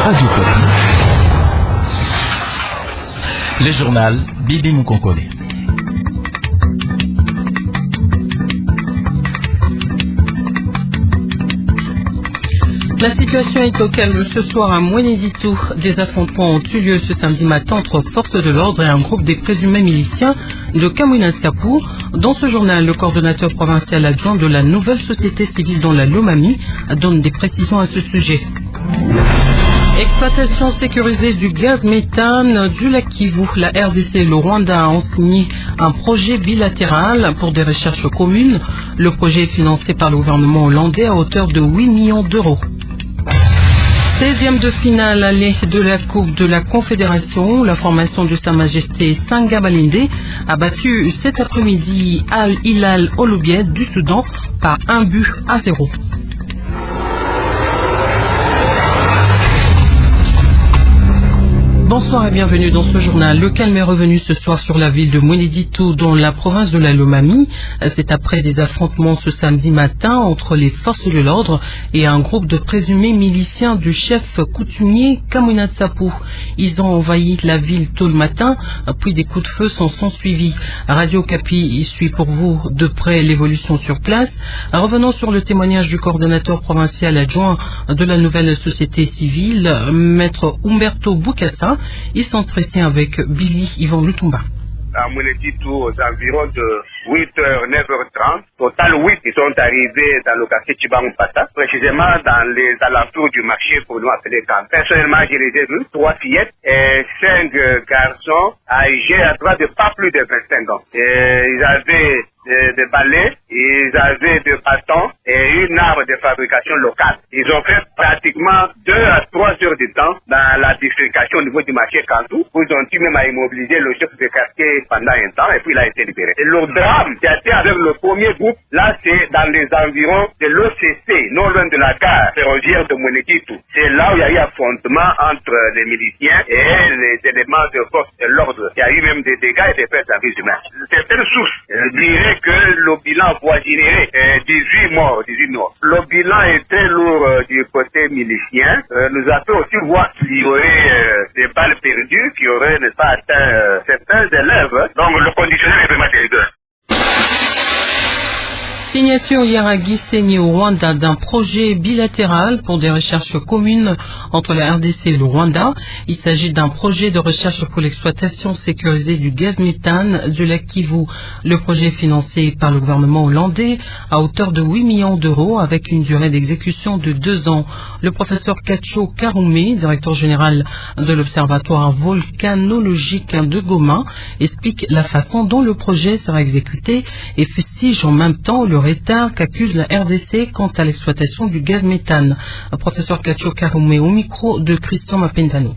Radio Kapi. Le journal Bibi Moukonkole. La situation est au calme ce soir à Mweneditou. Des affrontements ont eu lieu ce samedi matin entre forces de l'ordre et un groupe des présumés miliciens de Kamwina-Nsapu. Dans ce journal, le coordonnateur provincial adjoint de la nouvelle société civile dans la Lomami donne des précisions à ce sujet. Exploitation sécurisée du gaz méthane du lac Kivu. La RDC et le Rwanda ont signé un projet bilatéral pour des recherches communes. Le projet est financé par le gouvernement hollandais à hauteur de 8 millions d'euros. 16e de finale aller de la Coupe de la Confédération. La formation de Sa Majesté Sanga Balinde a battu cet après-midi Al Hilal Olubied du Soudan par 1-0. Bonsoir et bienvenue dans ce journal. Le calme est revenu ce soir sur la ville de Mweneditou dans la province de la Lomami. C'est après des affrontements ce samedi matin entre les forces de l'ordre et un groupe de présumés miliciens du chef coutumier Kamwina-Nsapu. Ils ont envahi la ville tôt le matin, puis des coups de feu s'en sont suivis. Radio Kapi suit pour vous de près l'évolution sur place. Revenons sur le témoignage du coordonnateur provincial adjoint de la nouvelle société civile, maître Umberto Bukassa. Il s'entretient avec Billy Yvan Lutumba. À Mweneditou, aux environs de 8h, 9h30. Total 8, ils sont arrivés dans le quartier Chibangoupata, précisément dans les alentours du marché pour nous appeler camp. Personnellement, je les ai vus, 3 fillettes et 5 garçons âgés à droite de pas plus de 25 ans. Et ils avaient des balais, ils avaient des bâtons et une arme de fabrication locale. Ils ont fait pratiquement 2 à 3 heures de temps dans la bifurcation au niveau du marché Kantou. Ils ont eu même à immobiliser le chef de quartier pendant un temps et puis il a été libéré. Et le drame qui a été avec le premier groupe, là c'est dans les environs de l'OCC, non loin de la gare ferroviaire de Mweneditou. C'est là où il y a eu affrontement entre les miliciens et les éléments de force de l'ordre. Il y a eu même des dégâts et des pertes en vie humaine. Certaines sources diraient que le bilan voisinerait 18 morts. Le bilan était lourd du côté milicien. Nous avons aussi voir qu'il y aurait des balles perdues qui auraient, n'est-ce pas, atteint certains élèves. Donc le conditionnel est vraiment terrible. Signature hier à Gisenyi au Rwanda d'un projet bilatéral pour des recherches communes entre la RDC et le Rwanda. Il s'agit d'un projet de recherche pour l'exploitation sécurisée du gaz méthane du lac Kivu. Le projet est financé par le gouvernement hollandais à hauteur de 8 millions d'euros avec une durée d'exécution de 2 ans. Le professeur Kacho Karume, directeur général de l'Observatoire volcanologique de Goma, explique la façon dont le projet sera exécuté et fustige en même temps le retard qu'accuse la RDC quant à l'exploitation du gaz méthane. Professeur Kacho Karume au micro de Christian Mapendano.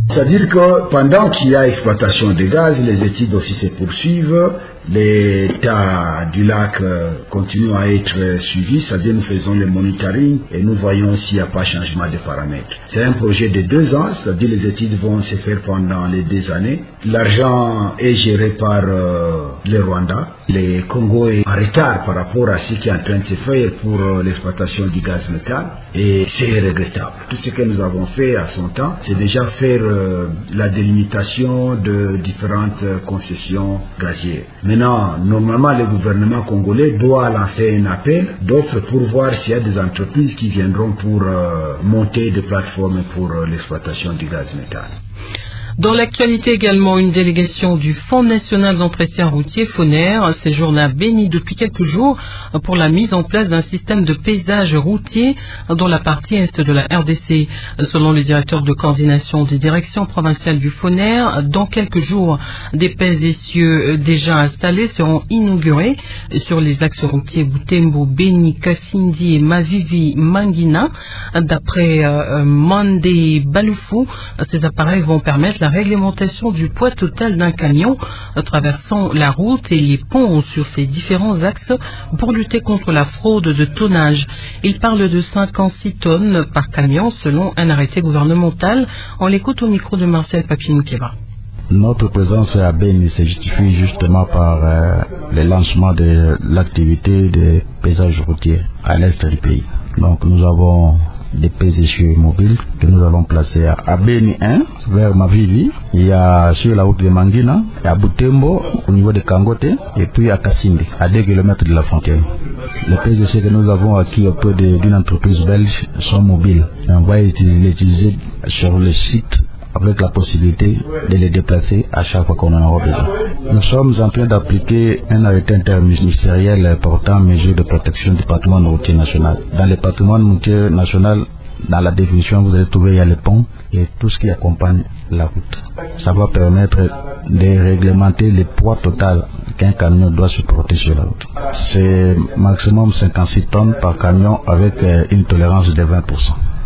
C'est-à-dire que pendant qu'il y a exploitation de gaz, les études aussi se poursuivent, l'état du lac continue à être suivi, c'est-à-dire nous faisons le monitoring et nous voyons s'il n'y a pas changement de paramètres. C'est un projet de 2 ans, c'est-à-dire les études vont se faire pendant les 2 années. L'argent est géré par le Rwanda. Le Congo est en retard par rapport à ce qui est en train de se faire pour l'exploitation du gaz méthane et c'est regrettable. Tout ce que nous avons fait à son temps, c'est déjà faire la délimitation de différentes concessions gazières. Maintenant, normalement, le gouvernement congolais doit lancer un appel d'offres pour voir s'il y a des entreprises qui viendront pour monter des plateformes pour l'exploitation du gaz méthane. Dans l'actualité également, une délégation du Fonds national d'entretien routier FONER séjourne à Béni depuis quelques jours pour la mise en place d'un système de paysage routier dans la partie est de la RDC. Selon le directeur de coordination des directions provinciales du FONER, dans quelques jours, des pèses essieux déjà installés seront inaugurés sur les axes routiers Butembo, Béni, Kasindi et Mavivi Mangina. D'après Mandé Baloufou, ces appareils vont permettre la réglementation du poids total d'un camion traversant la route et les ponts sur ces différents axes pour lutter contre la fraude de tonnage. Il parle de 56 tonnes par camion selon un arrêté gouvernemental. On l'écoute au micro de Marcel Papier-Moukeba. Notre présence à Béni se justifie justement par le lancement de l'activité de paysage routier à l'est du pays. Donc nous avons des PSG mobiles que nous allons placer à Beni 1, vers Mavivi, il y a sur la route de Mangina, et à Butembo, au niveau de Kangote, et puis à Kassindi, à 2 km de la frontière. Les PSG que nous avons acquis auprès d'une entreprise belge sont mobiles. Et on va les utiliser sur le site avec la possibilité de les déplacer à chaque fois qu'on en aura besoin. Nous sommes en train d'appliquer un arrêté interministériel portant mesures de protection du patrimoine routier national. Dans le patrimoine routier national, dans la définition, vous allez trouver il y a les ponts et tout ce qui accompagne la route. Ça va permettre de réglementer le poids total qu'un camion doit supporter sur la route. C'est maximum 56 tonnes par camion avec une tolérance de 20%.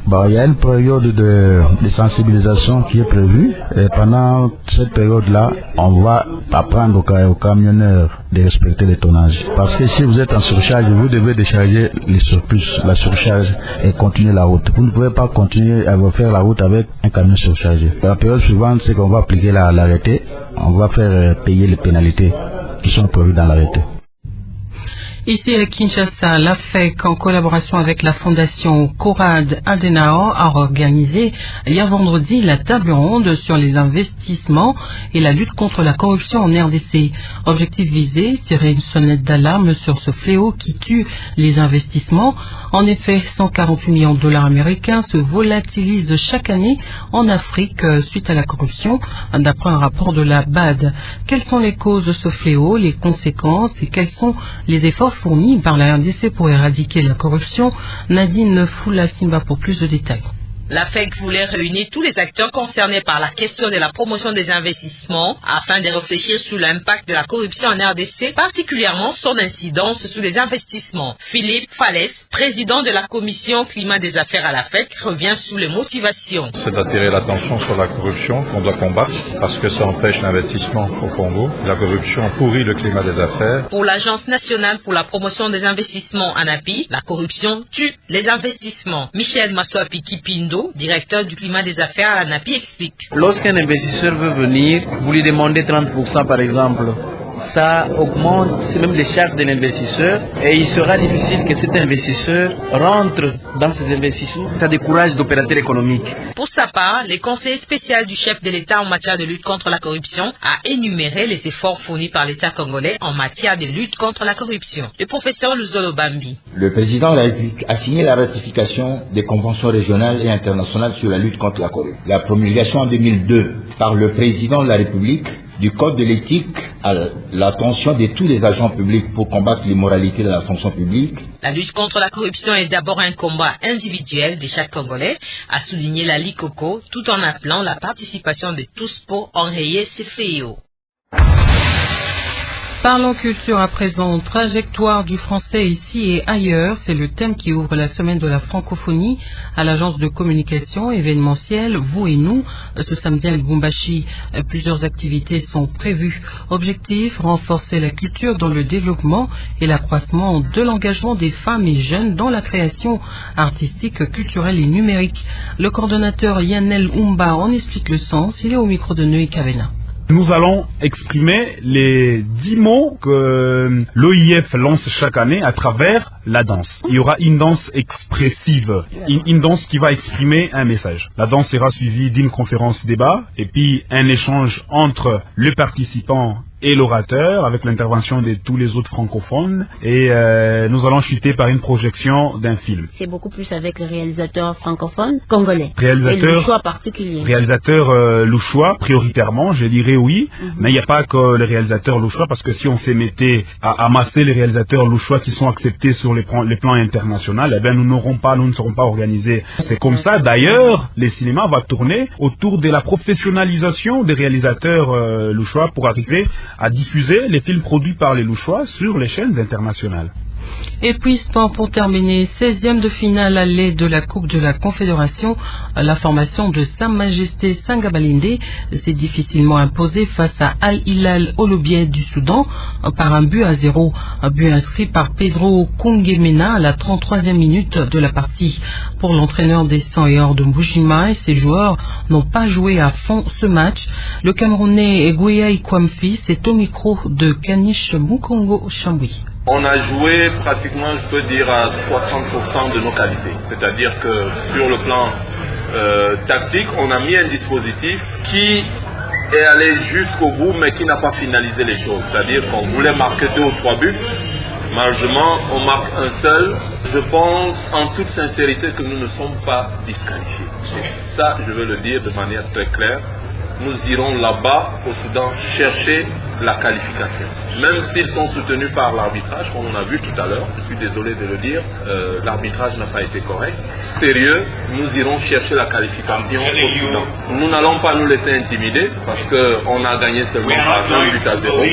Il y a une période de sensibilisation qui est prévue et pendant cette période-là, on va apprendre aux camionneurs de respecter les tonnages. Parce que si vous êtes en surcharge, vous devez décharger les surplus, la surcharge et continuer la route. Vous ne pouvez pas continuer à faire la route avec un camion surchargé. La période suivante, c'est qu'on va appliquer l'arrêté, on va faire payer les pénalités qui sont prévues dans l'arrêté. Ici à Kinshasa, la FEC, en collaboration avec la fondation Konrad Adenauer, a organisé hier vendredi la table ronde sur les investissements et la lutte contre la corruption en RDC. Objectif visé, tirer une sonnette d'alarme sur ce fléau qui tue les investissements. En effet, 148 millions de dollars américains se volatilisent chaque année en Afrique suite à la corruption, d'après un rapport de la BAD. Quelles sont les causes de ce fléau, les conséquences et quels sont les efforts fournis par la RDC pour éradiquer la corruption? Nadine Foula-Simba pour plus de détails. La FEC voulait réunir tous les acteurs concernés par la question de la promotion des investissements afin de réfléchir sur l'impact de la corruption en RDC, particulièrement son incidence sur les investissements. Philippe Fallès, président de la commission climat des affaires à la FEC, revient sur les motivations. C'est d'attirer l'attention sur la corruption qu'on doit combattre parce que ça empêche l'investissement au Congo. La corruption pourrit le climat des affaires. Pour l'Agence nationale pour la promotion des investissements ANAPI, la corruption tue les investissements. Michel Massoapi Kipindo, directeur du climat des affaires à l'ANAPI, explique. Lorsqu'un investisseur veut venir, vous lui demandez 30% par exemple. Ça augmente même les charges de l'investisseur et il sera difficile que cet investisseur rentre dans ces investissements. Ça décourage d'opérateurs économiques. Pour sa part, le conseiller spécial du chef de l'État en matière de lutte contre la corruption a énuméré les efforts fournis par l'État congolais en matière de lutte contre la corruption. Le professeur Luzolo Bambi. Le président de la République a signé la ratification des conventions régionales et internationales sur la lutte contre la corruption. La promulgation en 2002 par le président de la République du Code de l'éthique à l'attention de tous les agents publics pour combattre l'immoralité de la fonction publique. La lutte contre la corruption est d'abord un combat individuel de chaque Congolais, a souligné la Likoko, tout en appelant la participation de tous pour enrayer ces fléaux. Parlons culture à présent, trajectoire du français ici et ailleurs, c'est le thème qui ouvre la semaine de la francophonie à l'agence de communication événementielle Vous et Nous. Ce samedi à Lubumbashi, plusieurs activités sont prévues. Objectif, renforcer la culture dans le développement et l'accroissement de l'engagement des femmes et jeunes dans la création artistique, culturelle et numérique. Le coordonnateur Yannel Oumba en explique le sens, il est au micro de Noé Kavena. Nous allons exprimer les 10 mots que l'OIF lance chaque année à travers la danse. Il y aura une danse expressive, une danse qui va exprimer un message. La danse sera suivie d'une conférence débat et puis un échange entre le participant et l'orateur avec l'intervention de tous les autres francophones et nous allons chuter par une projection d'un film. C'est beaucoup plus avec le réalisateur francophone congolais. Réalisateur et louchois particulier. Réalisateur louchois prioritairement, je dirais oui, mais il n'y a pas que les réalisateurs louchois parce que si on se mettait à amasser les réalisateurs louchois qui sont acceptés sur les plans internationaux, eh bien nous ne serons pas organisés. C'est comme ça. D'ailleurs, le cinéma va tourner autour de la professionnalisation des réalisateurs louchois pour arriver à diffuser les films produits par les louchois sur les chaînes internationales. Et puis sport pour terminer, 16e de finale aller de la Coupe de la Confédération, la formation de Sa Majesté Sangabalinde s'est difficilement imposée face à Al Hilal Olobieh du Soudan par un but à 0. Un but inscrit par Pedro Kungemena à la 33e minute de la partie. Pour l'entraîneur des 100 et or de Mbujima et ses joueurs n'ont pas joué à fond ce match. Le Camerounais Egueya Ikwamfi, c'est au micro de Kanish Mukongo Chambouy. On a joué pratiquement, je peux dire, à 60% de nos qualités. C'est-à-dire que sur le plan tactique, on a mis un dispositif qui est allé jusqu'au bout, mais qui n'a pas finalisé les choses. C'est-à-dire qu'on voulait marquer 2 ou 3 buts. Malheureusement, on marque un seul. Je pense en toute sincérité que nous ne sommes pas disqualifiés. Et ça, je veux le dire de manière très claire. Nous irons là-bas au Soudan chercher la qualification. Même s'ils sont soutenus par l'arbitrage, comme on a vu tout à l'heure, je suis désolé de le dire, l'arbitrage n'a pas été correct. Sérieux, nous irons chercher la qualification au Soudan. Nous n'allons pas nous laisser intimider parce qu'on a gagné seulement par 1 but à 0.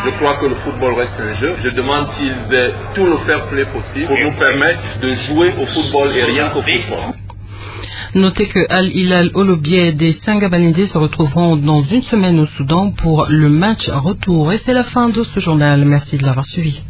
Je crois que le football reste un jeu. Je demande qu'ils aient tout le fair play possible pour nous permettre de jouer au football et rien qu'au football. Notez que Al Hilal Olobied et Sengabalinde se retrouveront dans une semaine au Soudan pour le match retour. Et c'est la fin de ce journal. Merci de l'avoir suivi.